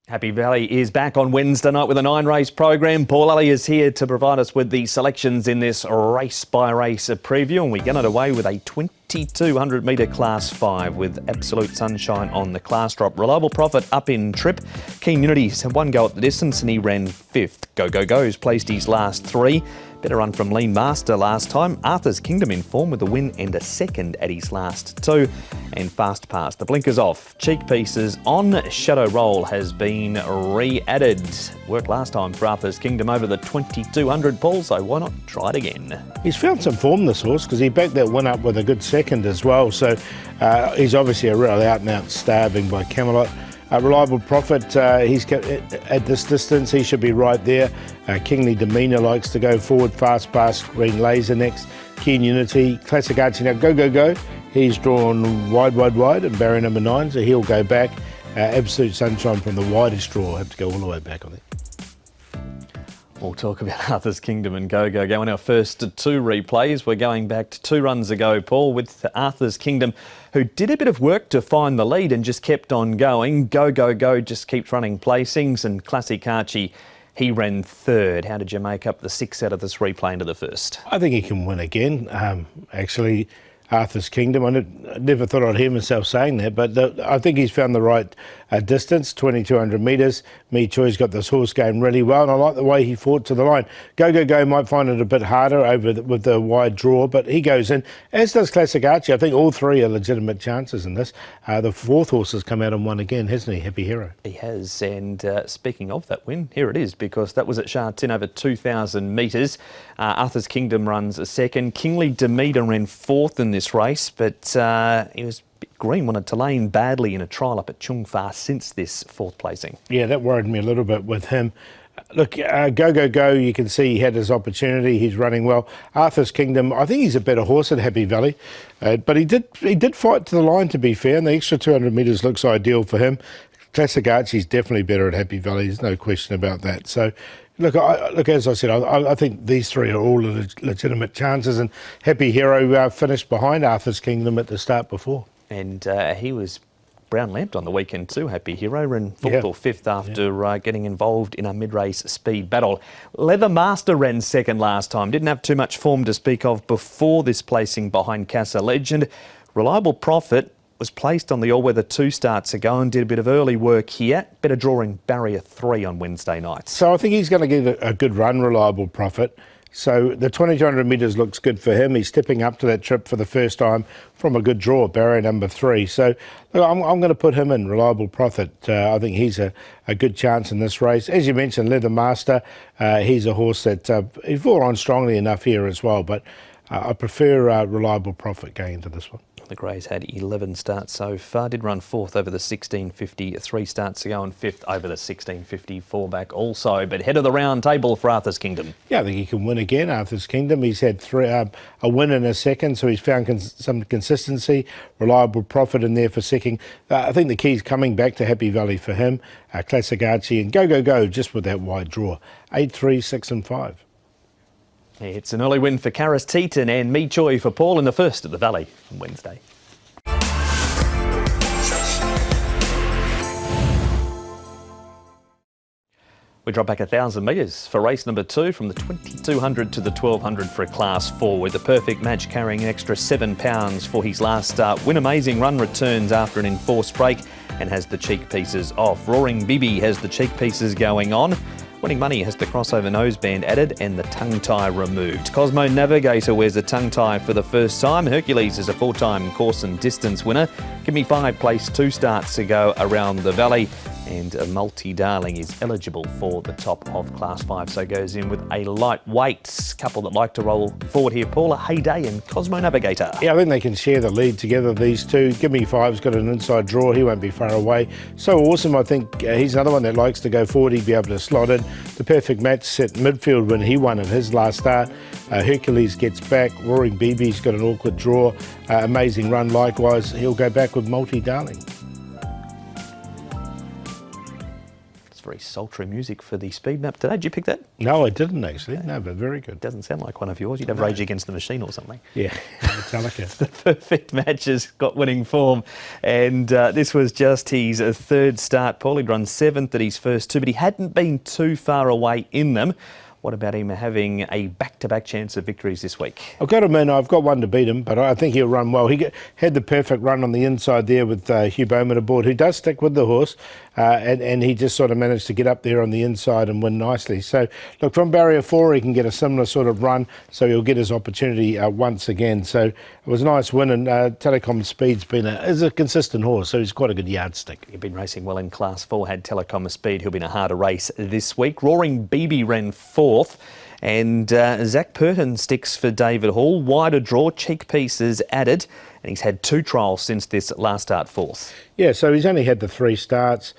Happy Valley is back on Wednesday night with a 9-race program. Paul Lally is here to provide us with the selections in this race-by-race preview, and we get underway with a 2200 metre Class 5 with Absolute Sunshine on the class drop. Reliable Profit up in trip. Keen Unity's had one go at the distance and he ran 5th. Go's placed his last 3. Better run from Lean Master last time. Arthur's Kingdom in form with a win and a 2nd at his last 2. And Fast Pass. The blinkers off. Cheek pieces on. Shadow Roll has been re-added. Worked last time for Arthur's Kingdom over the 2200, Paul, so why not try it again? He's found some form, this horse, because he backed that win up with a good 2nd as well. So he's obviously a real out-and-out starving by Camelot. Reliable Profit, he's at this distance, he should be right there. Kingly Demeanour likes to go forward. Fast Pass, Green Laser next. Keen Unity, Classic Archie. Now go. He's drawn wide and barrier number 9, so he'll go back. Absolute Sunshine from the widest draw, have to go all the way back on it. We'll talk about Arthur's Kingdom and Go in our first 2 replays. We're going back to 2 runs ago, Paul, with Arthur's Kingdom, who did a bit of work to find the lead and just kept on going. Go just keeps running placings, and Classic Archie, he ran 3rd. How did you make up the 6 out of this replay into the first? I think he can win again. Actually, Arthur's Kingdom, I never thought I'd hear myself saying that, but I think he's found the right distance, 2200 metres. Me Choi's got this horse going really well, and I like the way he fought to the line. Go might find it a bit harder with the wide draw, but he goes in, as does Classic Archie. I think all 3 are legitimate chances in this. The 4th horse has come out and won again, hasn't he? Happy Hero. He has, and speaking of that win, here it is, because that was at Sha Tin over 2,000 metres. Arthur's Kingdom runs a 2nd. Kingly Demeanour ran 4th in this race, but he was green, wanted to lane badly in a trial up at Chung Fa since this 4th placing. Yeah, that worried me a little bit with him. Look, Go, you can see he had his opportunity. He's running well. Arthur's Kingdom, I think he's a better horse at Happy Valley, but he did fight to the line, to be fair, and the extra 200 metres looks ideal for him. Classic Archie's definitely better at Happy Valley. There's no question about that. So, look, as I said, I think these 3 are all legitimate chances, and Happy Hero finished behind Arthur's Kingdom at the start before. And he was brown lamped on the weekend too, Happy Hero, ran 4th or 5th after getting involved in a mid-race speed battle. Leather Master ran 2nd last time, didn't have too much form to speak of before this placing behind Casa Legend. Reliable Profit was placed on the all-weather 2 starts ago and did a bit of early work here. Better drawing barrier 3 on Wednesday night. So I think he's going to get a good run, Reliable Profit. So the 2200 metres looks good for him. He's stepping up to that trip for the first time from a good draw, barrier number 3. So look, I'm going to put him in, Reliable Profit. I think he's a good chance in this race. As you mentioned, Leather Master, he's a horse that he fought on strongly enough here as well, but I prefer Reliable Profit going into this one. The Greys had 11 starts so far, did run 4th over the 1650 3 starts ago and 5th over the 1650 4-back also, but head of the round table for Arthur's Kingdom. Yeah, I think he can win again, Arthur's Kingdom. He's had a win and a 2nd, so he's found some consistency. Reliable Profit in there for 2nd. I think the key's coming back to Happy Valley for him. Classic Archie and Go just with that wide draw. 8, 3, 6 and 5. It's an early win for Karis Teeton and Me Choi for Paul in the first at the Valley on Wednesday. We drop back 1,000 metres for race number 2 from the 2200 to the 1200 for a Class 4 with the perfect match carrying an extra £7 for his last start. Win Amazing Run returns after an enforced break and has the cheek pieces off. Roaring Bibi has the cheek pieces going on. Winning Money has the crossover noseband added and the tongue tie removed. Cosmo Navigator wears a tongue tie for the first time. Hercules is a 4-time course and distance winner. Give Me 5 placed 2 starts ago around the Valley. And a Multi Darling is eligible for the top of Class 5, so goes in with a lightweight couple that like to roll forward here. Paula Heyday and Cosmo Navigator. Yeah, I think they can share the lead together, these 2. Give Me 5's got an inside draw. He won't be far away. So awesome. I think he's another one that likes to go forward. He'd be able to slot in. The perfect match set midfield when he won in his last start. Hercules gets back. Roaring Bibi's got an awkward draw. Amazing Run likewise. He'll go back with Multi Darling. Very sultry music for the speed map today. Did you pick that? No, I didn't actually. No, but very good. Doesn't sound like one of yours. You'd have Rage Against the Machine or something. Yeah, Metallica. The perfect match has got winning form, and this was just his third start. Paul, he'd run 7th at his first 2, but he hadn't been too far away in them. What about him having a back-to-back chance of victories this week? I've got him in. I've got one to beat him, but I think he'll run well. He had the perfect run on the inside there with Hugh Bowman aboard, who does stick with the horse, and he just sort of managed to get up there on the inside and win nicely. So, look, from barrier 4, he can get a similar sort of run, so he'll get his opportunity once again. So it was a nice win, and Telecom Speed's is a consistent horse, so he's quite a good yardstick. He'd been racing well in Class 4, had Telecom Speed, who'll be in a harder race this week. Roaring BB ran 4th. And Zach Purton sticks for David Hall. Wider draw, cheek pieces added, and he's had 2 trials since this last start 4th. Yeah, so he's only had the 3 starts,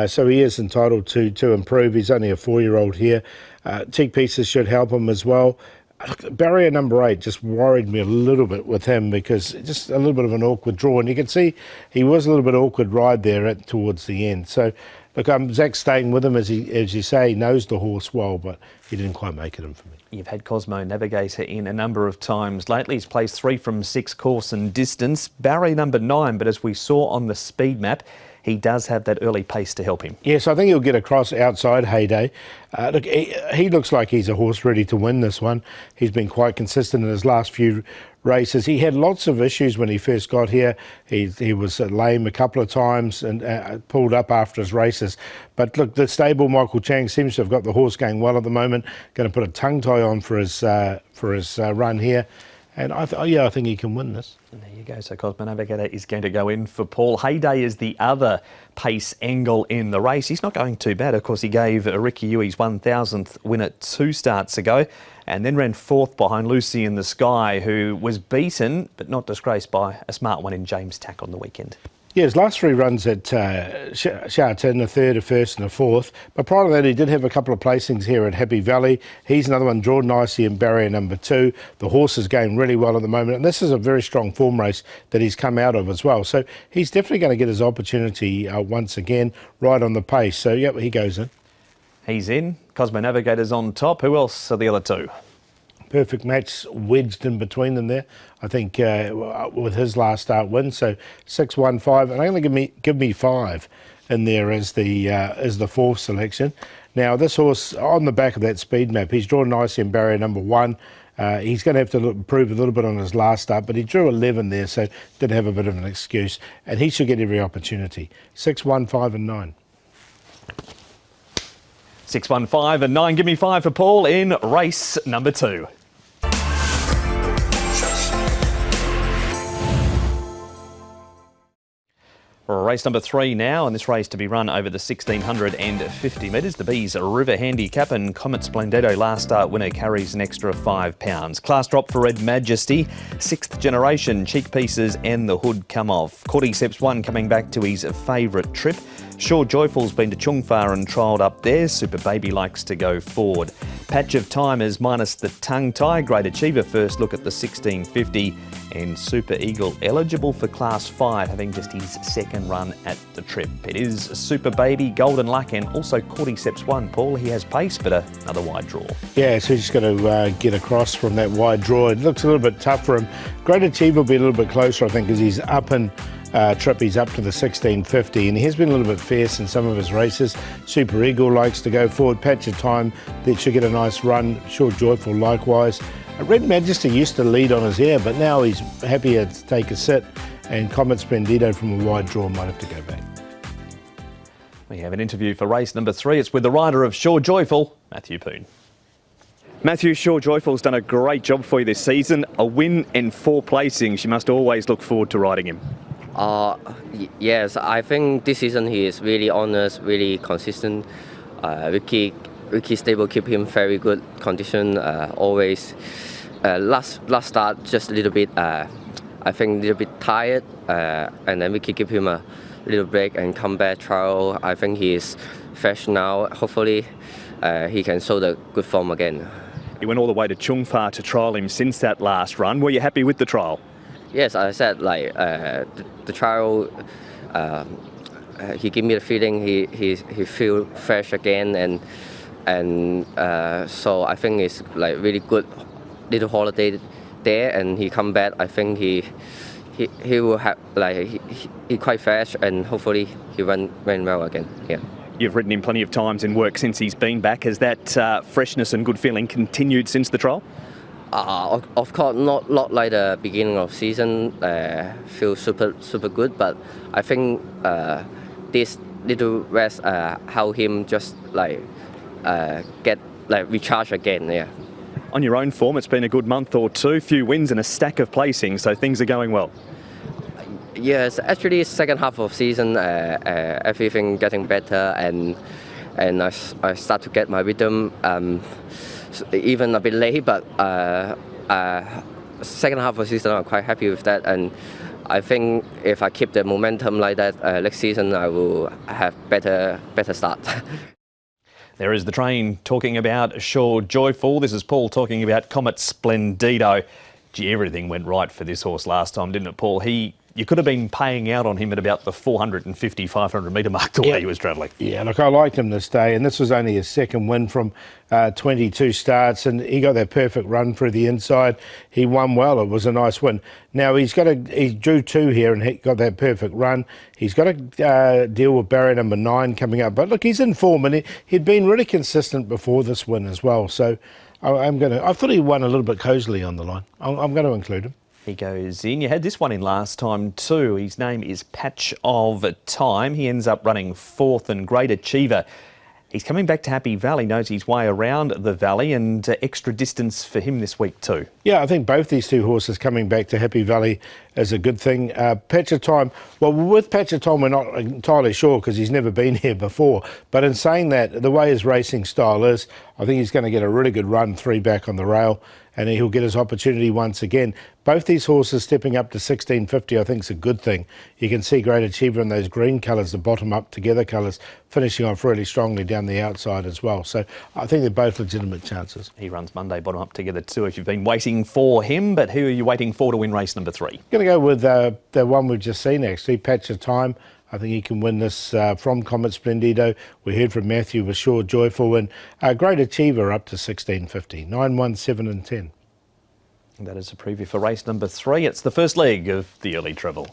so he is entitled to improve. He's only a 4-year-old here. Cheek pieces should help him as well. Look, barrier number 8 just worried me a little bit with him because just a little bit of an awkward draw, and you can see he was a little bit awkward ride there towards the end. So, look, Zach's staying with him, as you say, he knows the horse well, but he didn't quite make it in for me. You've had Cosmo Navigator in a number of times lately. He's placed 3 from 6 course and distance. Barrier number 9, but as we saw on the speed map, he does have that early pace to help him. Yes, I think he'll get across outside Heyday. Look, he looks like he's a horse ready to win this one. He's been quite consistent in his last few races. He had lots of issues when he first got here. He was lame a couple of times and pulled up after his races. But look, the stable, Michael Chang, seems to have got the horse going well at the moment. Going to put a tongue tie on for his run here. And I think he can win this. And there you go. So Cosmo Navigator is going to go in for Paul. Heyday is the other pace angle in the race. He's not going too bad. Of course, he gave Ricky Yu his 1,000th win at 2 starts ago, and then ran 4th behind Lucy in the Sky, who was beaten but not disgraced by a smart one in James Tack on the weekend. Yeah, his last 3 runs at Sha Tin, a 3rd, a 1st and a 4th. But prior to that, he did have a couple of placings here at Happy Valley. He's another one drawn nicely in barrier number 2. The horse is going really well at the moment. And this is a very strong form race that he's come out of as well. So he's definitely going to get his opportunity once again, right on the pace. So, yep, he goes in. He's in. Cosmo Navigator's on top. Who else are the other 2? Perfect match wedged in between them there, I think, with his last start win. So 6, 1, 5, and I'm going to give me 5 in there as the 4th selection. Now this horse on the back of that speed map, he's drawn nicely in barrier number 1. He's going to have to improve a little bit on his last start, but he drew 11 there, so did have a bit of an excuse, and he should get every opportunity. 6, 1, 5, and 9. 6, 1, 5 and 9. Give me 5 for Paul in race number 2. Race number 3 now, and this race to be run over the 1,650 metres. The Bees River Handicap, and Comet Splendido last start winner carries an extra £5. Class drop for Red Majesty. 6th generation, cheek pieces and the hood come off. Cordyceps 1 coming back to his favourite trip. Sure Joyful's been to Chungfar and trialled up there. Super Baby likes to go forward. Patch of Time is minus the tongue tie. Great Achiever first look at the 1,650. And Super Eagle eligible for Class 5, having just his 2nd run at the trip. It is Super Baby, Golden Luck, and also Cordyceps 1. Paul, he has pace, but another wide draw. Yeah, so he's just got to get across from that wide draw. It looks a little bit tough for him. Great Achiever will be a little bit closer, I think, because he's up in trip. He's up to the 1,650, and he has been a little bit fierce in some of his races. Super Eagle likes to go forward. Patch of Time, that should get a nice run. Sure Joyful likewise. Red Majesty used to lead on his air, but now he's happier to take a sit, and Comet Splendido from a wide draw might have to go back. We have an interview for race number 3. It's with the rider of Sure Joyful, Matthew Poon. Matthew, Sure Joyful's done a great job for you this season. A win and 4 placings. You must always look forward to riding him. Yes, I think this season he is really honest, really consistent. Ricky stable keep him very good condition. Always last start just a little bit. I think a little bit tired, and then Ricky give him a little break and come back trial. I think he is fresh now. Hopefully, he can show the good form again. You went all the way to Chungfar to trial him since that last run. Were you happy with the trial? Yes, I said like the trial. he gave me the feeling he feel fresh again, and so I think it's like really good little holiday there, and he come back. I think he will have like he quite fresh, and hopefully he run well again. Yeah. You've ridden him plenty of times in work since he's been back. Has that freshness and good feeling continued since the trial? Of course, not like the beginning of season. Feel super good, but I think this little rest help him just like get like recharge again. Yeah. On your own form, it's been a good month or two, few wins and a stack of placings, so things are going well. Yes, actually, second half of season, everything getting better, and I start to get my rhythm. Even a bit late, but second half of season, I'm quite happy with that, and I think if I keep the momentum like that, next season I will have better start. There is the train talking about Shaw Joyful. This is Paul talking about Comet Splendido. Gee, everything went right for this horse last time, didn't it, Paul? You could have been paying out on him at about the 450, 500 metre mark the way he was travelling. Yeah, look, I liked him this day, and this was only his second win from 22 starts, and he got that perfect run through the inside. He won well. It was a nice win. Now, he drew 2 here and he got that perfect run. He's got to deal with barrier number 9 coming up. But look, he's in form, and he'd been really consistent before this win as well. So I thought he won a little bit cosily on the line. I'm going to include him. He goes in. You had this one in last time too. His name is Patch of Time. He ends up running 4th and Great Achiever. He's coming back to Happy Valley, knows his way around the valley, and extra distance for him this week too. Yeah, I think both these two horses coming back to Happy Valley is a good thing. Patch of Time, well, with Patch of Time we're not entirely sure because he's never been here before, but in saying that, the way his racing style is, I think he's going to get a really good run 3 back on the rail, and he'll get his opportunity once again. Both these horses stepping up to 1650 I think is a good thing. You can see Great Achiever in those green colours, the bottom up together colours, finishing off really strongly down the outside as well. So I think they're both legitimate chances. He runs Monday bottom up together too if you've been waiting for him, but who are you waiting for to win race number 3? Going to go with the one we've just seen actually, Patch of Time. I think he can win this from Comet Splendido. We heard from Matthew with Shaw Joyful, and Great Achiever up to 1650, 9, 1, 7 and 10. That is a preview for race number 3. It's the first leg of the early treble.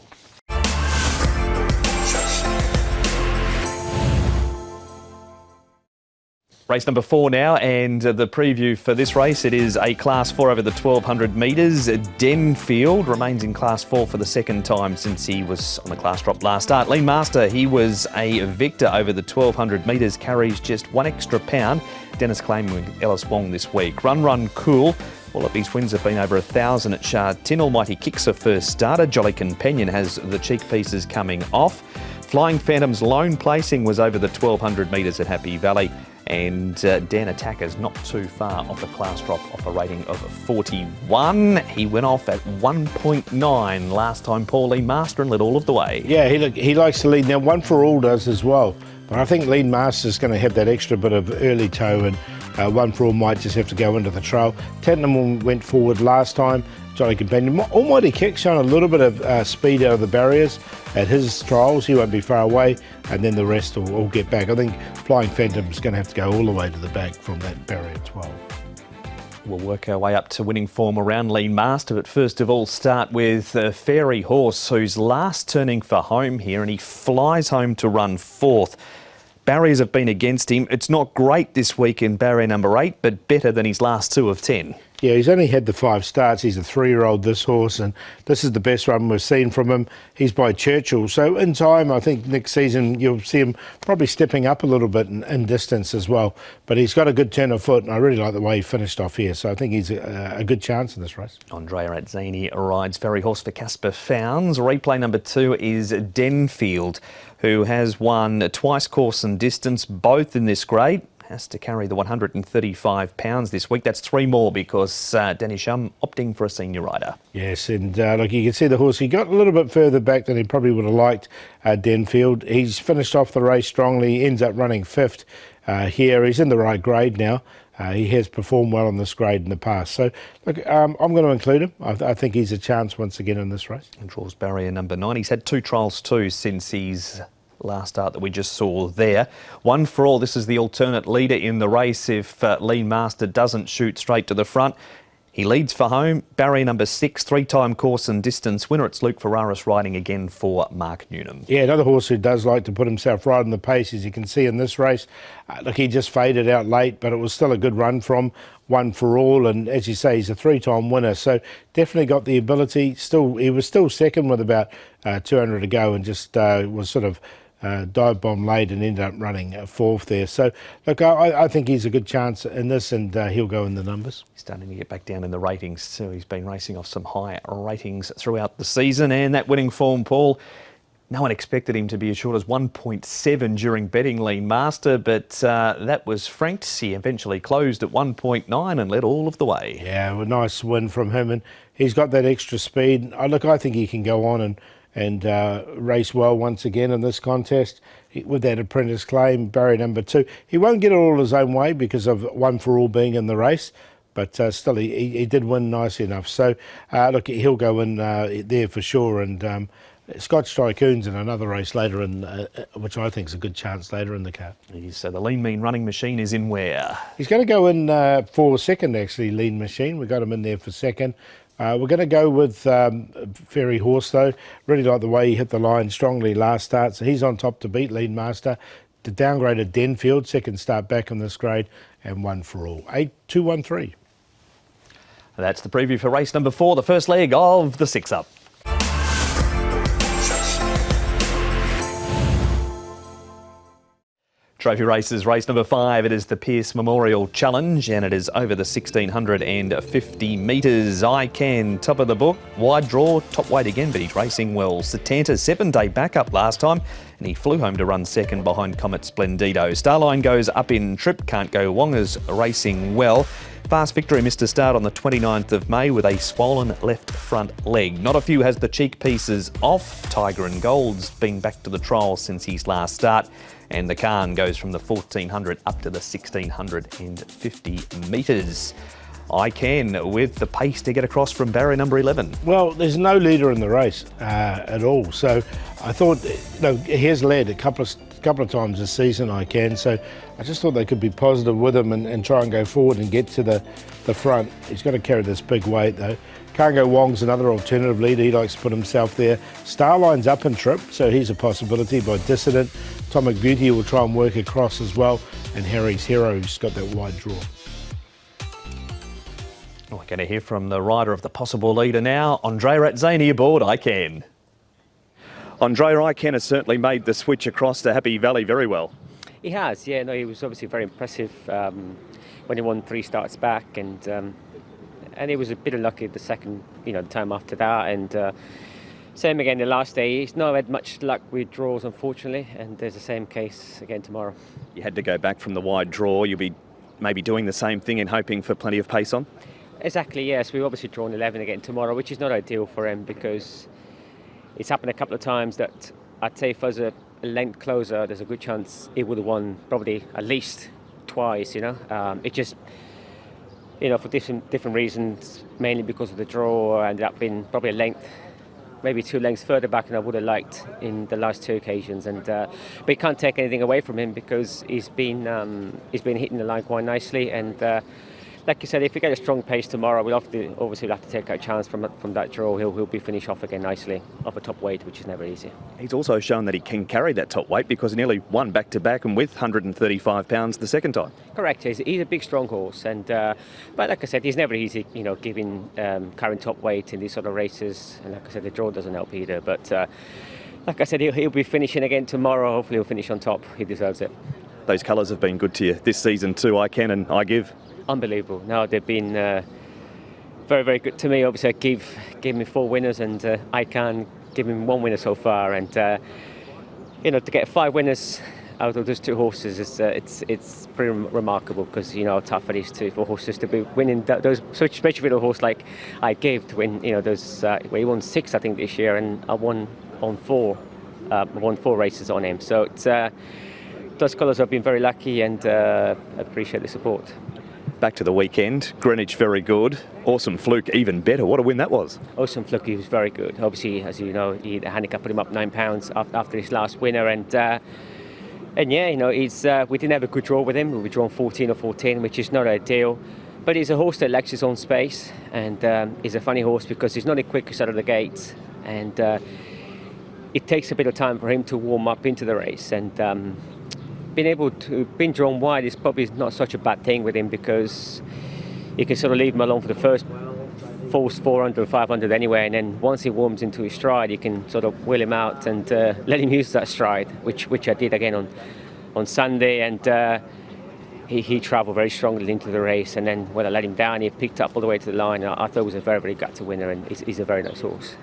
Race number 4 now, and the preview for this race, it is a Class 4 over the 1200 metres. Denfield remains in Class 4 for the second time since he was on the class drop last start. Lean Master, he was a victor over the 1200 metres, carries just 1 extra pound. Dennis claiming Ellis Wong this week. Run Cool. All of these wins have been over 1,000 at Sha Tin. Almighty Kicks a first starter. Jolly Companion has the cheek pieces coming off. Flying Phantom's lone placing was over the 1200 metres at Happy Valley. And Dan Attacker's not too far off the class drop, off a rating of 41. He went off at 1.9 last time, Paul Lean Master, and led all of the way. Yeah, he likes to lead. Now, One for All does as well. But I think Lean Master's going to have that extra bit of early toe, and One for All might just have to go into the trail. Tottenham went forward last time. Jolly Companion. Almighty Kick showing a little bit of speed out of the barriers at his trials. He won't be far away, and then the rest will all get back. I think Flying Phantom's going to have to go all the way to the back from that barrier 12. We'll work our way up to winning form around Lean Master, but first of all start with Fairy Horse, who's last turning for home here, and he flies home to run 4th. Barriers have been against him. It's not great this week in barrier number 8, but better than his last 2 of 10. Yeah, he's only had the 5 starts. He's a 3-year-old, this horse, and this is the best run we've seen from him. He's by Churchill. So in time, I think next season you'll see him probably stepping up a little bit in distance as well. But he's got a good turn of foot, and I really like the way he finished off here. So I think he's a good chance in this race. Andrea Azzini rides Fairy Horse for Casper Founds. Replay number 2 is Denfield, who has won twice course and distance, both in this grade. Has to carry the 135 pounds this week. That's 3 more because Danny Shum opting for a senior rider. Yes, and look, you can see the horse. He got a little bit further back than he probably would have liked, Denfield. He's finished off the race strongly. He ends up running 5th here. He's in the right grade now. He has performed well on this grade in the past. So, look, I'm going to include him. I think he's a chance once again in this race. And draws barrier number 9. He's had 2 trials too since he's last start that we just saw there. 1 For All, this is the alternate leader in the race if Lean Master doesn't shoot straight to the front. He leads for home. Barrier number 6, 3-time course and distance winner. It's Luke Ferraris riding again for Mark Newnham. Yeah, another horse who does like to put himself right on the pace, as you can see in this race. Look, he just faded out late, but it was still a good run from 1 For All. And as you say, he's a 3-time winner, so definitely got the ability. He was still second with about 200 to go, and just was sort of dive bomb late and ended up running fourth there. So look, I think he's a good chance in this, and he'll go in the numbers. He's starting to get back down in the ratings too. He's been racing off some high ratings throughout the season, and that winning form, Paul, no one expected him to be as short as 1.7 during betting Lean Master, but that was franked. He eventually closed at 1.9 and led all of the way. Yeah, a nice win from him, and he's got that extra speed. Look, I think he can go on and race well once again in this contest with that apprentice claim, barrier number 2. He won't get it all his own way because of 1 For All being in the race, but still he did win nicely enough. So look, he'll go in there for sure. And Scotch Tycoon's in another race later, which I think is a good chance later in the card. So the Lean Mean running machine is in where? He's going to go in for second, actually, Lean Machine. We got him in there for second. We're going to go with Fairy Horse, though. Really like the way he hit the line strongly last start. So he's on top to beat Lean Master. The downgraded Denfield, second start back in this grade, and 1 For All. 8-2-1-3. That's the preview for race number 4, the first leg of the 6-up. Trophy races, race number 5. It is the Pierce Memorial Challenge, and it is over the 1,650 metres. I Can, top of the book, wide draw, top weight again, but he's racing well. Satanta, 7-day backup last time, and he flew home to run second behind Comet Splendido. Starline goes up in trip, Can't Go Wonga's racing well. Fast Victory missed a start on the 29th of May with a swollen left front leg. Not a Few has the cheek pieces off. Tiger and Gold's been back to the trial since his last start. And the Khan goes from the 1,400 up to the 1,650 metres. I Can with the pace to get across from barrier number 11. Well, there's no leader in the race at all. So I thought, he has led a couple of times this season, I Can. So I just thought they could be positive with him and try and go forward and get to the front. He's got to carry this big weight, though. Can't Go Wong's another alternative leader. He likes to put himself there. Starline's up in trip, so he's a possibility by Dissident. Atomic Beauty will try and work across as well. And Harry's Hero's got that wide draw. We're going to hear from the rider of the possible leader now, Andre Ratzani aboard I Can. Andre, I Can has certainly made the switch across to Happy Valley very well. He has, yeah. No, he was obviously very impressive when he won 3 starts back, and he was a bit unlucky the second, the time after that. And same again the last day. He's not had much luck with draws, unfortunately, and there's the same case again tomorrow. You had to go back from the wide draw. You'll be maybe doing the same thing and hoping for plenty of pace on? Exactly, yes. We've obviously drawn 11 again tomorrow, which is not ideal for him because it's happened a couple of times that I'd say if I was a length closer, there's a good chance he would have won probably at least twice, It just, for different reasons, mainly because of the draw, ended up being probably a length, maybe 2 lengths further back than I would have liked in the last 2 occasions. But you can't take anything away from him because he's been hitting the line quite nicely. And like you said, if we get a strong pace tomorrow, we'll have to take a chance from that draw. He'll be finished off again nicely off a top weight, which is never easy. He's also shown that he can carry that top weight because he nearly won back-to-back and with 135 pounds the second time. Correct. He's a big, strong horse, and but like I said, he's never easy, giving carrying top weight in these sort of races. And like I said, the draw doesn't help either. But like I said, he'll be finishing again tomorrow. Hopefully, he'll finish on top. He deserves it. Those colours have been good to you this season too. I Can and I Give. Unbelievable. No, they've been very, very good to me. Obviously, I gave me 4 winners, and I Can give him 1 winner so far. And to get 5 winners out of those 2 horses, it's pretty remarkable because how tough it is for horses to be winning those, especially with a horse like I Give to win. Those where he won 6, I think, this year, and I won 4 races on him. So those colours have been very lucky, and appreciate the support. Back to the weekend. Greenwich, very good. Awesome Fluke, even better. What a win that was. Awesome Fluke, he was very good. Obviously, as you know, the handicap put him up £9 after his last winner, and yeah, you know, we didn't have a good draw with him. We were drawn 14 or 14, which is not ideal. But he's a horse that likes his own space, and he's a funny horse because he's not the quickest out of the gates, and it takes a bit of time for him to warm up into the race. And being drawn wide is probably not such a bad thing with him, because you can sort of leave him alone for the first 400, 500 anyway, and then once he warms into his stride, you can sort of wheel him out and let him use that stride, which I did again on Sunday, and he travelled very strongly into the race, and then when I let him down, he picked up all the way to the line. I thought it was a very, very gutsy winner, and he's a very nice horse.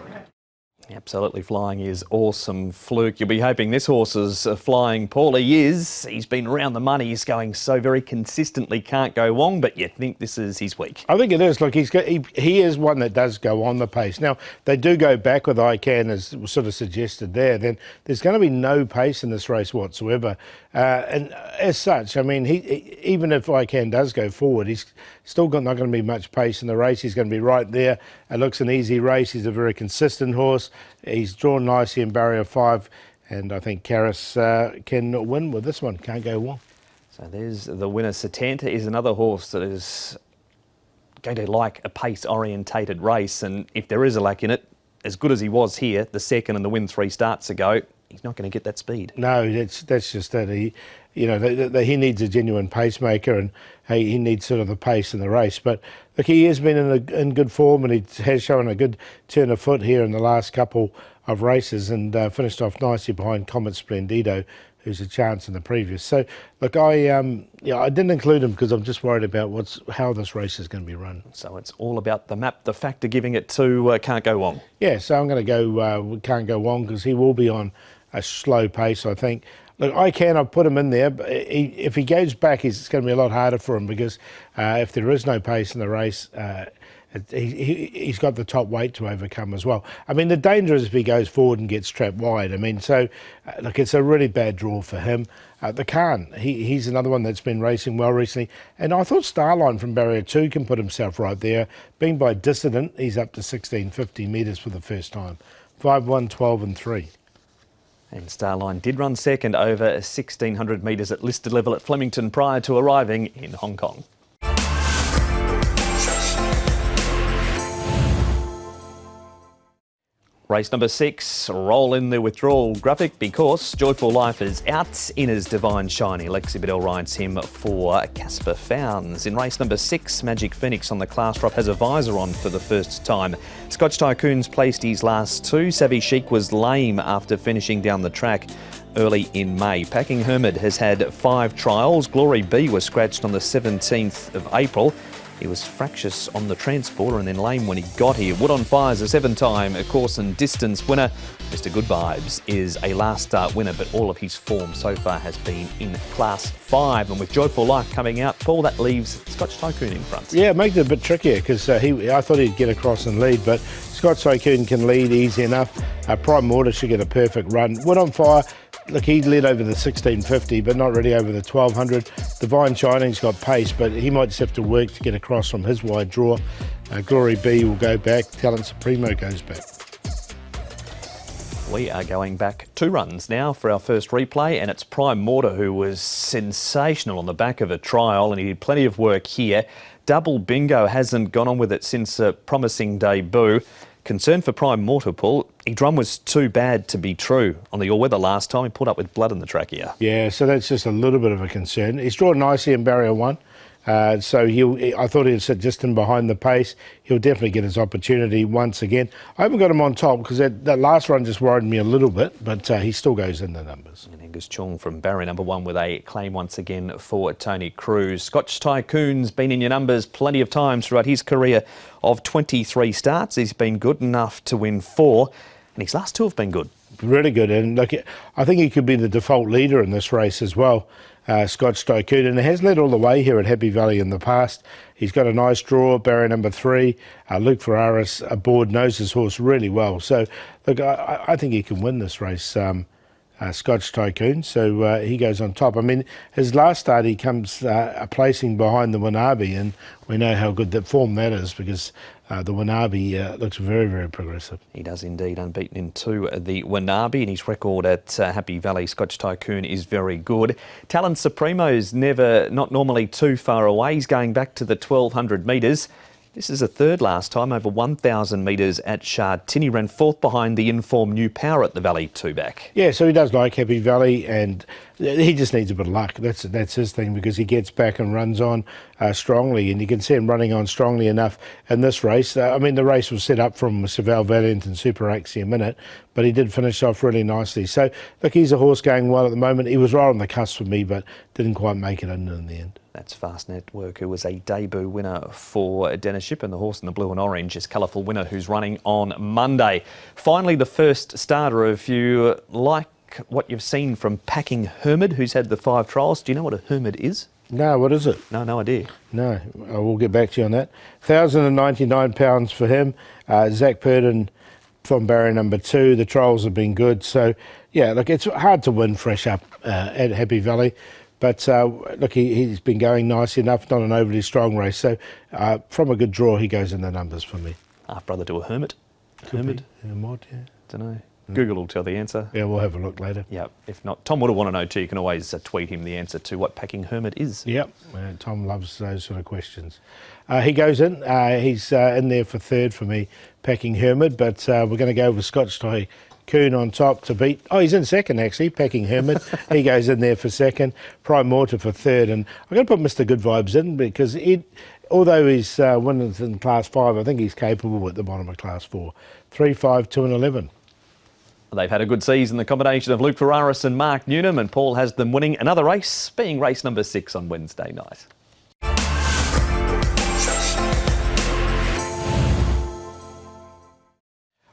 Absolutely flying is Awesome Fluke. You'll be hoping this horse is flying. Paul, he is. He's been around the money. He's going so very consistently, can't go wrong, but you think this is his week. I think it is. Look, he is one that does go on the pace. Now, they do go back with ICANN, as was sort of suggested there. Then there's going to be no pace in this race whatsoever. And as such, I mean, even if ICANN does go forward, he's still not going to be much pace in the race. He's going to be right there. It looks an easy race. He's a very consistent horse. He's drawn nicely in barrier 5, and I think Karras can win with this one. Can't go wrong. So there's the winner. Satanta is another horse that is going to like a pace-orientated race, and if there is a lack in it, as good as he was here, the second and the win 3 starts ago, he's not going to get that speed. No, that's just that. He needs a genuine pacemaker, and he needs sort of the pace in the race. But look, he has been in good form, and he has shown a good turn of foot here in the last couple of races, and finished off nicely behind Comet Splendido, who's a chance in the previous. So look, I didn't include him because I'm just worried about how this race is going to be run. So it's all about the map, the factor giving it to Can't Go Wrong. Yeah, so I'm going to go Can't Go Wrong, because he will be on a slow pace, I think. Look, I've put him in there, but if he goes back, it's going to be a lot harder for him, because if there is no pace in the race, he's got the top weight to overcome as well. I mean, the danger is if he goes forward and gets trapped wide. I mean, so look, it's a really bad draw for him. The Khan, he's another one that's been racing well recently, and I thought Starline from barrier 2 can put himself right there. Being by Dissident, he's up to 1650 metres for the first time. 5, 1, 12 and 3. And Starline did run second over 1,600 metres at listed level at Flemington prior to arriving in Hong Kong. Race number 6, roll in the withdrawal graphic because Joyful Life is out in his Divine Shiny. Lexi Bedell rides him for Casper Fownes. In race number 6, Magic Phoenix on the class drop has a visor on for the first time. Scotch Tycoon's placed his last 2. Savvy Chic was lame after finishing down the track early in May. Packing Hermit has had 5 trials. Glory B was scratched on the 17th of April. He was fractious on the transporter and then lame when he got here. Wood on Fire is a 7-time course and distance winner. Mr Good Vibes is a last start winner, but all of his form so far has been in Class 5. And with Joyful Life coming out, Paul, that leaves Scotch Tycoon in front. Yeah, it makes it a bit trickier, because I thought he'd get across and lead, but Scotch Tycoon can lead easy enough. Prime Order should get a perfect run. Wood on Fire, look, he led over the 1650, but not really over the 1200. Divine Shining's got pace, but he might just have to work to get across from his wide draw. Glory B will go back. Talent Supremo goes back. We are going back 2 runs now for our first replay, and it's Prime Mortar, who was sensational on the back of a trial, and he did plenty of work here. Double Bingo hasn't gone on with it since a promising debut. Concern for Prime Mortar, Paul. His run was too bad to be true. On the all-weather last time, he pulled up with blood in the track here. Yeah, so that's just a little bit of a concern. He's drawn nicely in barrier 1. So I thought he'd sit just in behind the pace. He'll definitely get his opportunity once again. I haven't got him on top because that last run just worried me a little bit, but he still goes in the numbers. And Angus Chung from barrier number 1 with a claim once again for Tony Cruz. Scotch Tycoon's been in your numbers plenty of times throughout his career of 23 starts. He's been good enough to win 4, and his last 2 have been good. Really good, and look, I think he could be the default leader in this race as well. Scotch Tycoon, and has led all the way here at Happy Valley in the past. He's got a nice draw, barrier number 3. Luke Ferraris aboard, knows his horse really well. So, look, I think he can win this race Scotch Tycoon, so he goes on top. I mean, his last start he comes a placing behind the Wanabe, and we know how good that form that is because the Wanabe looks very, very progressive. He does indeed, unbeaten into the Wanabe, and his record at Happy Valley Scotch Tycoon is very good. Talon Supremo's not normally too far away. He's going back to the 1200 metres. This is a third last time, over 1,000 metres at Shartinny. Ran fourth behind the informed New Power at the Valley two-back. Yeah, so he does like Happy Valley, and he just needs a bit of luck. That's his thing, because he gets back and runs on strongly, and you can see him running on strongly enough in this race. I mean, the race was set up from Saval Valiant and Super Axie Minute, but he did finish off really nicely. So, look, he's a horse going well at the moment. He was right on the cusp for me, but didn't quite make it in the end. That's Fast Network, who was a debut winner for Dennership, and the horse in the blue and orange is Colourful Winner, who's running on Monday. Finally, the first starter. If you like what you've seen from Packing Hermit, who's had the 5 trials, do you know what a hermit is? No, what is it? No idea. No, I will get back to you on that. £1,099 for him. Zach Purden from barrier number 2. The trials have been good. So, yeah, look, it's hard to win fresh up at Happy Valley. But look, he's been going nicely enough, not an overly strong race. So from a good draw, he goes in the numbers for me. Half brother to a hermit. Hermit? Mod, yeah. Don't know. Google will tell the answer. Yeah, we'll have a look later. Yeah, if not, Tom would want to know too. You can always tweet him the answer to what Packing Hermit is. Yep, Tom loves those sort of questions. He goes in. He's in there for third for me, Packing Hermit. But we're going to go with Scotch Tycoon on top to beat. Oh, he's in second, actually, Packing Hermit. He goes in there for second. Prime Mortar for third. And I'm going to put Mr. Good Vibes in because although he's winning in Class 5, I think he's capable at the bottom of Class 4. 3, 5, 2 and 11. They've had a good season, the combination of Luke Ferraris and Mark Newnham, and Paul has them winning another race, being race number 6 on Wednesday night.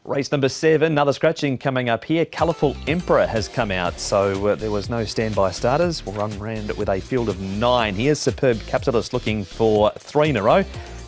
Race number 7, another scratching coming up here. Colourful Emperor has come out, so there was no standby starters. We'll run round it with a field of 9. Here's Superb Capitalist looking for 3 in a row.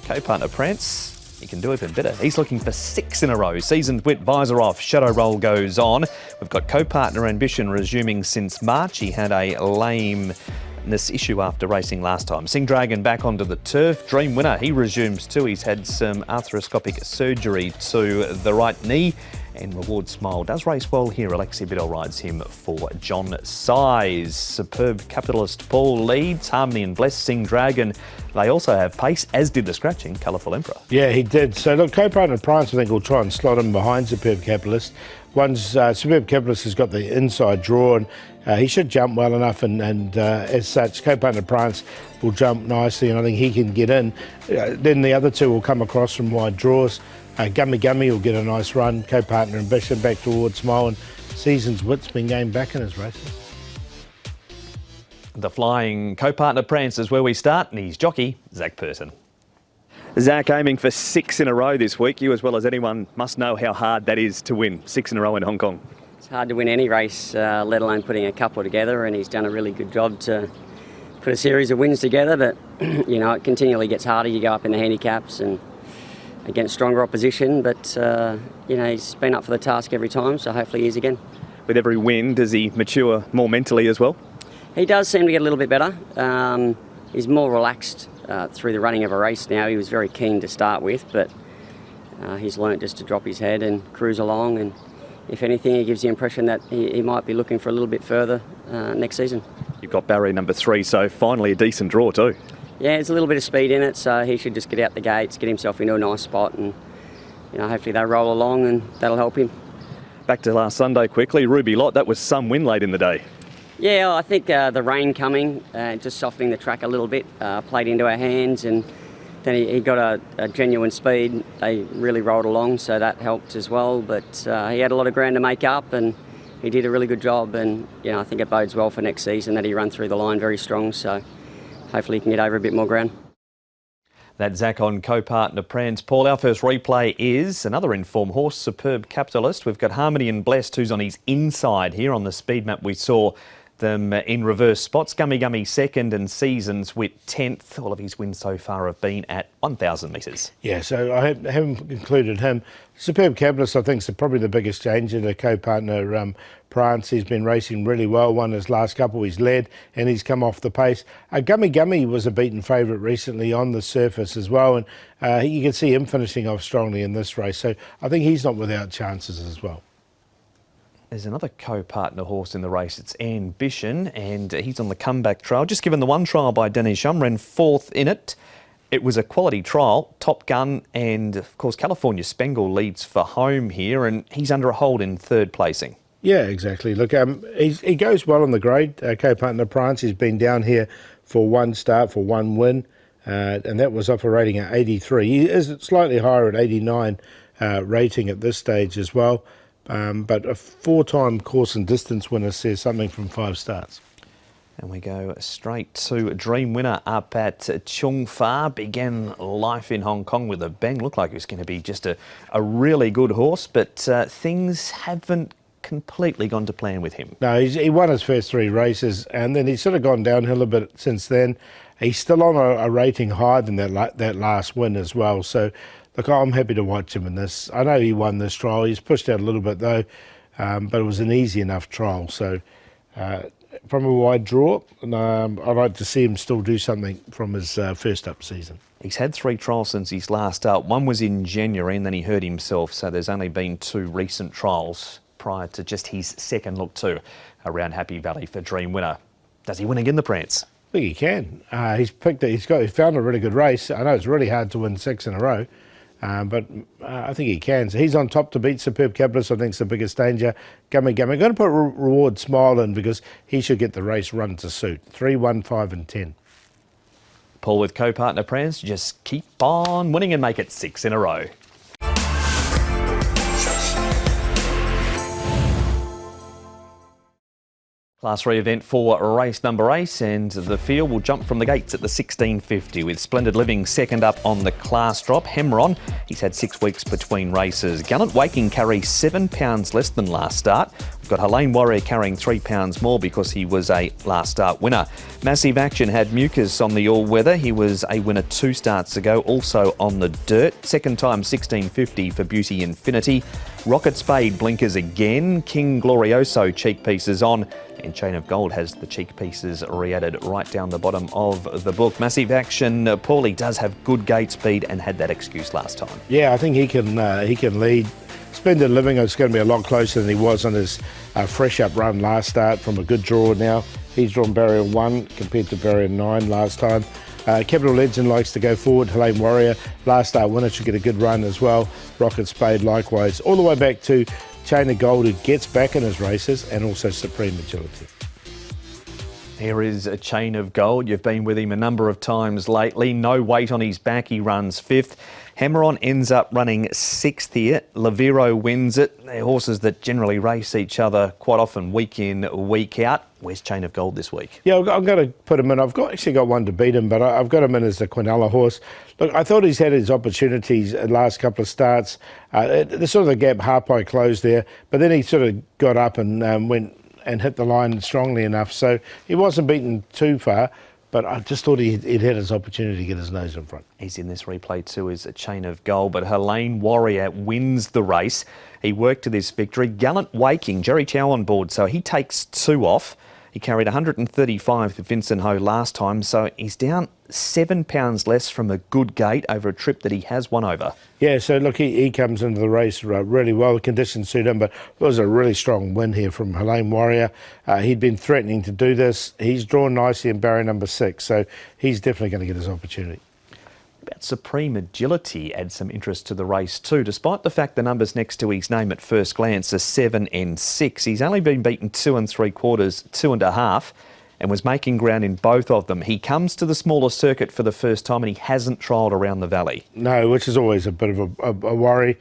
Co-partner Prance, he can do even better. He's looking for 6 in a row. Seasoned Wit, visor off, Shadow Roll goes on. We've got Co-partner Ambition resuming since March. He had a lameness issue after racing last time. Sing Dragon back onto the turf. Dream Winner, he resumes too. He's had some arthroscopic surgery to the right knee. And Reward Smile does race well here. Alexi Biddle rides him for John Size. Superb Capitalist Paul leads. Harmony and Bless, Sing Dragon. They also have pace, as did the scratching Colourful Emperor. Yeah, he did. So look, Co-partner Prance, I think, will try and slot him behind Superb Capitalist. Superb Capitalist has got the inside draw, and he should jump well enough, and as such, Co-partner Prance will jump nicely, and I think he can get in. Then the other two will come across from wide draws. Gummy will get a nice run. Co-partner Ambition back towards Smile, and Seasons Wit's been going back in his races. The flying Co-partner Prance is where we start, and he's jockey Zach Purden. Zach aiming for 6 in a row this week. You, as well as anyone, must know how hard that is to win 6 in a row in Hong Kong. It's hard to win any race, let alone putting a couple together, and he's done a really good job to put a series of wins together. But you know, it continually gets harder. You go up in the handicaps and against stronger opposition, but you know, he's been up for the task every time, so hopefully he is again. With every win, does he mature more mentally as well? He does seem to get a little bit better. He's more relaxed through the running of a race now. He was very keen to start with, but he's learnt just to drop his head and cruise along, and if anything, he gives the impression that he might be looking for a little bit further next season. You've got barrier number 3, so finally a decent draw too. Yeah, there's a little bit of speed in it, so he should just get out the gates, get himself into a nice spot, and you know, hopefully they roll along and that'll help him. Back to last Sunday quickly, Ruby Lot, that was some win late in the day. Yeah, I think the rain coming, just softening the track a little bit, played into our hands, and then he got a genuine speed. They really rolled along, so that helped as well, but he had a lot of ground to make up, and he did a really good job, and you know, I think it bodes well for next season that he run through the line very strong, so hopefully he can get over a bit more ground. That's Zach on Co-partner Prance. Paul, our first replay is another informed horse, Superb Capitalist. We've got Harmony and Blessed, who's on his inside here on the speed map we saw them in reverse spots. Gummy Gummy second and Seasons with 10th. All of his wins so far have been at 1,000 metres. Yeah, so I haven't included him. Superb Capitalist, I think, is probably the biggest change in the co-partner Prance. He's been racing really well, won his last couple, he's led, and he's come off the pace. Gummy Gummy was a beaten favourite recently on the surface as well, and you can see him finishing off strongly in this race. So I think he's not without chances as well. There's another co-partner horse in the race. It's Ambition, and he's on the comeback trail. Just given the one trial by Denny Shum, ran 4th in it. It was a quality trial. Top Gun and, of course, California Spangle leads for home here, and he's under a hold in 3rd placing. Yeah, exactly. Look, he goes well on the grade. Co-partner Prance, he's been down here for one start, for one win, and that was off a rating at 83. He is slightly higher at 89 rating at this stage as well. But a 4-time course and distance winner says something from 5 starts. And we go straight to a dream winner up at Chung Fa. Began life in Hong Kong with a bang. Looked like it was going to be just a really good horse, but things haven't completely gone to plan with him. No, he won his first 3 races, and then he's sort of gone downhill a bit since then. He's still on a rating higher than that last win as well. So, look, I'm happy to watch him in this. I know he won this trial. He's pushed out a little bit though, but it was an easy enough trial. So, from a wide draw, and I'd like to see him still do something from his first up season. He's had 3 trials since his last up. One was in January and then he hurt himself. So there's only been 2 recent trials prior to just his second look too around Happy Valley for Dream Winner. Does he win again, the Prance? I think he can. He's found a really good race. I know it's really hard to win 6 in a row, but I think he can. So he's on top to beat Superb Capitalist. I think it's the biggest danger. Gummy Gummy. I'm going to put Reward Smile in because he should get the race run to suit. 3, 1, 5 and 10. Paul with co-partner Prance, just keep on winning and make it 6 in a row. Class 3 event for race number 8, and the field will jump from the gates at the 1650 with Splendid Living second up on the class drop. Hemron, he's had 6 weeks between races. Gallant Waking carries £7 less than last start. We've got Helene Warrior carrying £3 more because he was a last start winner. Massive Action had Mucus on the all-weather. He was a winner 2 starts ago, also on the dirt. Second time 1650 for Beauty Infinity. Rocket Spade blinkers again. King Glorioso cheek pieces on. And Chain of Gold has the cheek pieces re-added right down the bottom of the book. Massive Action, Paulie does have good gate speed and had that excuse last time. Yeah, I think he can lead. Splendid Living is going to be a lot closer than he was on his fresh up run last start from a good draw now. He's drawn barrier 1 compared to barrier 9 last time. Capital Legend likes to go forward. Helene Warrior, last start winner, should get a good run as well. Rocket Spade likewise. All the way back to Chain of Gold, who gets back in his races, and also Supreme Agility. Here is a Chain of Gold. You've been with him a number of times lately. No weight on his back. He runs 5th. Hammeron ends up running 6th here. Lavero wins it. They're horses that generally race each other quite often week in, week out. Where's Chain of Gold this week? Yeah, I'm going to put him in. I've actually got one to beat him, but I've got him in as the Quinella horse. Look, I thought he's had his opportunities the last couple of starts. The sort of the gap Harpie closed there, but then he sort of got up and went and hit the line strongly enough. So he wasn't beaten too far, but I just thought he'd had his opportunity to get his nose in front. He's in this replay too as a Chain of Gold, but Helene Warrior wins the race. He worked to this victory. Gallant Waking, Jerry Chow on board, so he takes 2 off. He carried 135 for Vincent Ho last time, so he's down £7 less from a good gate over a trip that he has won over. Yeah, so look, he comes into the race really well. The conditions suit him, but it was a really strong win here from Helene Warrior. He'd been threatening to do this. He's drawn nicely in barrier number 6, so he's definitely going to get his opportunity. About Supreme Agility adds some interest to the race too, despite the fact the numbers next to his name at first glance are 7 and 6. He's only been beaten 2 3/4, 2.5, and was making ground in both of them. He comes to the smaller circuit for the first time and he hasn't trialled around the valley. No, which is always a bit of a worry.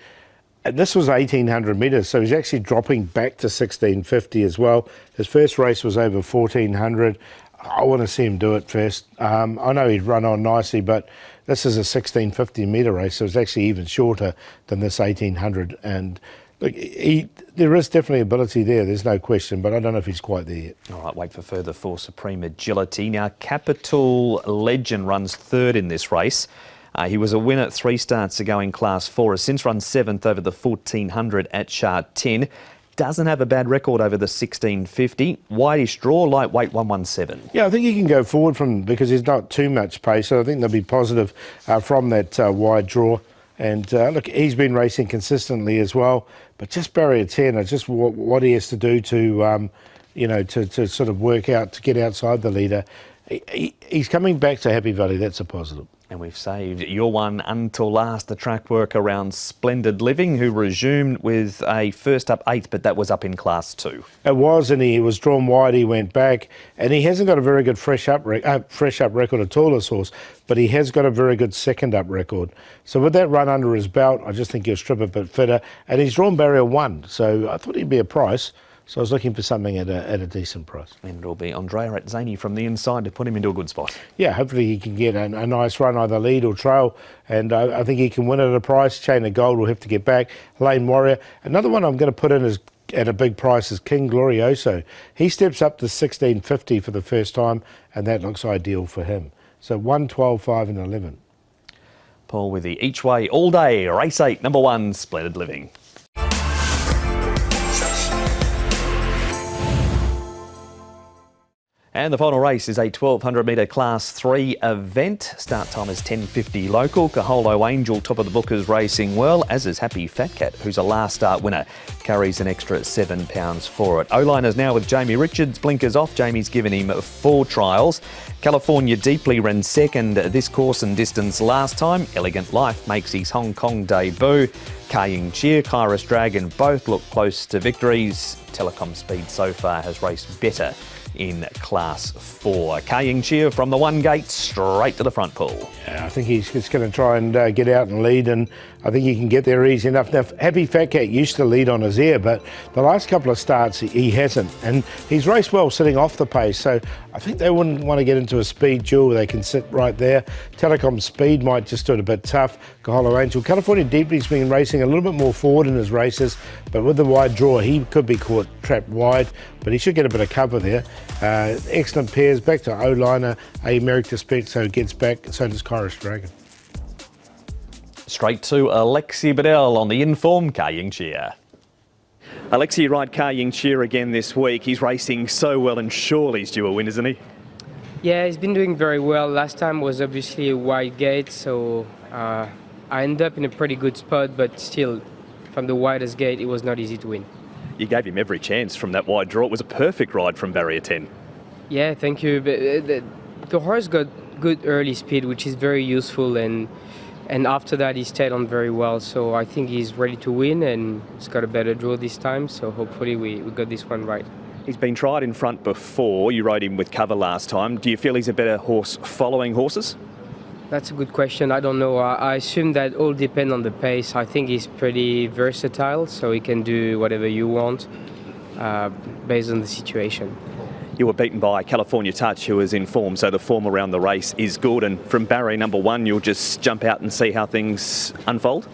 This was 1,800 metres, so he's actually dropping back to 1,650 as well. His first race was over 1,400. I want to see him do it first. I know he'd run on nicely, but this is a 1,650 metre race, so it's actually even shorter than this 1,800. And Look, there is definitely ability there, there's no question, but I don't know if he's quite there yet. All right, wait for further for Supreme Agility. Now, Capital Legend runs third in this race. He was a winner 3 starts ago in Class 4, has since run 7th over the 1400 at Shard 10. Doesn't have a bad record over the 1650. Whitish draw, lightweight 117. Yeah, I think he can go forward because there's not too much pace, so I think they'll be positive from that wide draw. And look, he's been racing consistently as well, but just barrier 10, just what he has to do to, to sort of work out, to get outside the leader. He's coming back to Happy Valley, that's a positive. And we've saved your one until last, the track work around Splendid Living, who resumed with a first up 8th, but that was up in Class 2. It was, and he was drawn wide, he went back, and he hasn't got a very good fresh up record at all, this horse, but he has got a very good second up record. So with that run under his belt, I just think he'll strip a bit fitter, and he's drawn barrier 1, so I thought he'd be a price. So I was looking for something at a decent price. And it'll be Andrea at Zany from the inside to put him into a good spot. Yeah, hopefully he can get a nice run, either lead or trail, and I think he can win at a price. Chain of Gold will have to get back. Lane Warrior. Another one I'm going to put in at a big price is King Glorioso. He steps up to 1650 for the first time, and that looks ideal for him. So 1, 12, 5 and 11. Paul with the each way all day, race 8, number 1, Splendid Living. And the final race is a 1200 metre Class 3 event. Start time is 10:50 local. Kaholo Angel, top of the book, is racing well, as is Happy Fat Cat, who's a last start winner. Carries an extra £7 for it. O-line is now with Jamie Richards. Blinkers off. Jamie's given him 4 trials. California Deeply ran second this course and distance last time. Elegant Life makes his Hong Kong debut. Kaying Cheer, Kairos Dragon both look close to victories. Telecom Speed so far has raced better in Class 4. Kaying Cheer from the one gate straight to the front pool. Yeah, I think he's just going to try and get out and lead, and I think he can get there easy enough. Now, Happy Fat Cat used to lead on his ear, but the last couple of starts he hasn't, and he's raced well sitting off the pace, so I think they wouldn't want to get into a speed duel where they can sit right there. Telecom Speed might just do it a bit tough. Kaholo Angel. California Deeply's been racing a little bit more forward in his races, but with the wide draw he could be caught trapped wide, but he should get a bit of cover there. Excellent pairs, back to O-liner, A Merrick to Spec, so gets back, so does Kairos Dragon. Straight to Alexi Bedell on the inform Kaying Cheer. Alexi, you ride Kaying Cheer again this week. He's racing so well and surely he's due a win, isn't he? Yeah, he's been doing very well. Last time was obviously a wide gate, so I ended up in a pretty good spot, but still, from the widest gate, it was not easy to win. You gave him every chance from that wide draw. It was a perfect ride from barrier 10. Yeah, thank you. But the horse got good early speed, which is very useful, and after that he stayed on very well. So I think he's ready to win, and he's got a better draw this time. So hopefully we got this one right. He's been tried in front before. You rode him with cover last time. Do you feel he's a better horse following horses? That's a good question. I don't know. I assume that all depends on the pace. I think he's pretty versatile, so he can do whatever you want based on the situation. You were beaten by California Touch, who is in form, so the form around the race is good. And from barrier number 1, you'll just jump out and see how things unfold?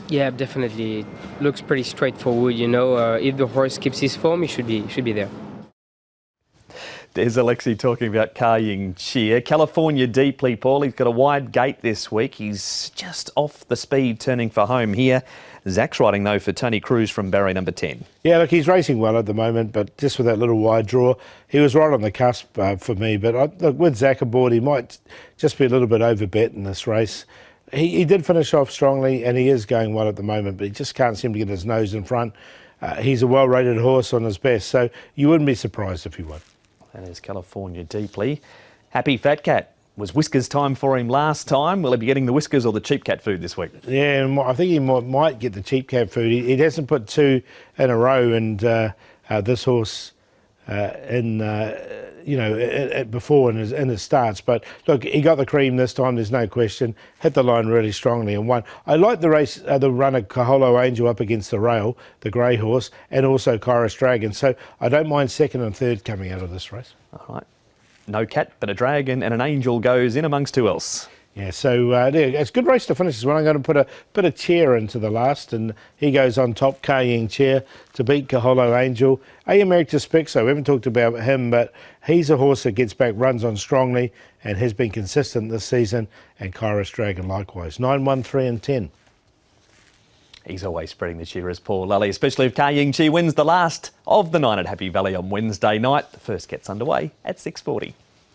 Yeah, definitely. It looks pretty straightforward, you know. If the horse keeps his form, he should be there. There's Alexi talking about Kaying Cheer. California Deeply, Paul. He's got a wide gate this week. He's just off the speed, turning for home here. Zach's riding, though, for Tony Cruz from barrier number 10. Yeah, look, he's racing well at the moment, but just with that little wide draw, he was right on the cusp for me. But look, with Zach aboard, he might just be a little bit overbet in this race. He did finish off strongly, and he is going well at the moment, but he just can't seem to get his nose in front. He's a well-rated horse on his best, so you wouldn't be surprised if he won. That is California Deeply. Happy Fat Cat. Was whiskers time for him last time? Will he be getting the whiskers or the cheap cat food this week? Yeah, and I think he might get the cheap cat food. He hasn't put 2 in a row, and this horse before in his starts. But look, he got the cream this time. There's no question. Hit the line really strongly and won. I like the race, the run of Kaholo Angel up against the rail, the grey horse, and also Kairos Dragon. So I don't mind second and third coming out of this race. All right. No cat, but a dragon and an angel goes in amongst who else? Yeah, so it's a good race to finish as well. I'm going to put a bit of cheer into the last, and he goes on top, Ka-Ying Chair, to beat Kaholo Angel. Emeritus Spexo, we haven't talked about him, but he's a horse that gets back, runs on strongly, and has been consistent this season, and Kairos Dragon likewise. 9, 1, 3 and 10. He's always spreading the cheer as Paul Lally, especially if Ka-Ying Chi wins the last of the 9 at Happy Valley on Wednesday night. The first gets underway at 6:40.